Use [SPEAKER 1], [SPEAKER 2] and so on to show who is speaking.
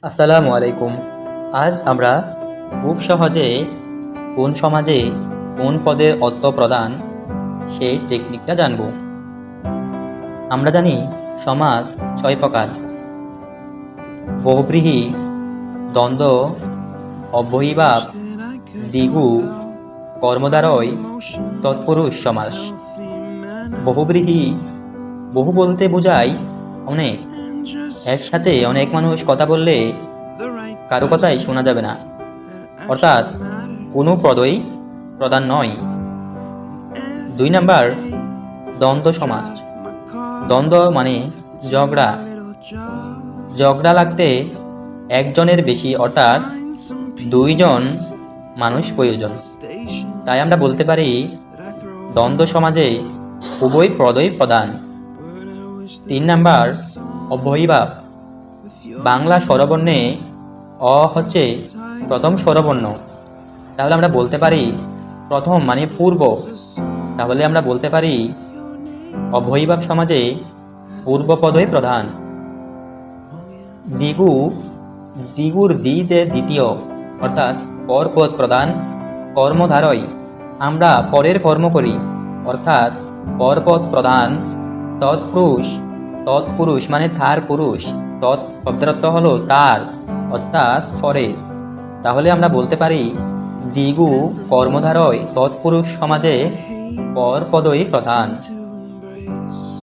[SPEAKER 1] আসসালামু আলাইকুম। আজ আমরা খুব সহজে কোন সমাজে কোন পদের অর্থ প্রদান সেই টেকনিকটা জানব। আমরা জানি সমাজ 6 প্রকার: বহুব্রীহি, দ্বন্দ্ব, অব্যয়ীভাব, দ্বিগু, কর্মদ্বারয়, তৎপুরুষ সমাস। বহুব্রীহি, বহু বলতে বোঝায় অনেক। একসাথে অনেক মানুষ কথা বললে কারো কথাই শোনা যাবে না, অর্থাৎ কোনো পদই প্রধান নয়। 2 নাম্বার, দ্বন্দ্ব সমাজ। দ্বন্দ্ব মানে ঝগড়া। ঝগড়া লাগতে একজনের বেশি অর্থাৎ 2 জন মানুষ প্রয়োজন। তাই আমরা বলতে পারি দ্বন্দ্ব সমাজে উভয় পদই প্রধান। 3 নাম্বার, অব্যয়ীভাব। বাংলা স্বরবর্ণে অ হচ্ছে প্রথম স্বরবর্ণ। তাহলে আমরা বলতে পারি প্রথম মানে পূর্ব। তাহলে আমরা বলতে পারি অব্যয়ীভাব সমাজে পূর্ব পদই প্রধান। দ্বিগু, দ্বিগুর দ্বিতে দ্বিতীয়, অর্থাৎ পরপদ প্রধান। কর্মধারয়, আমরা পরের কর্ম করি, অর্থাৎ পরপদ প্রধান। তৎপুরুষ, তৎপুরুষ মানে তার পুরুষ। তৎ শব্দের অর্থ হলো তার, অর্থাৎ পরের। তাহলে আমরা বলতে পারি দ্বিগু কর্মধারয় তৎপুরুষ সমাজে পরপদই প্রধান।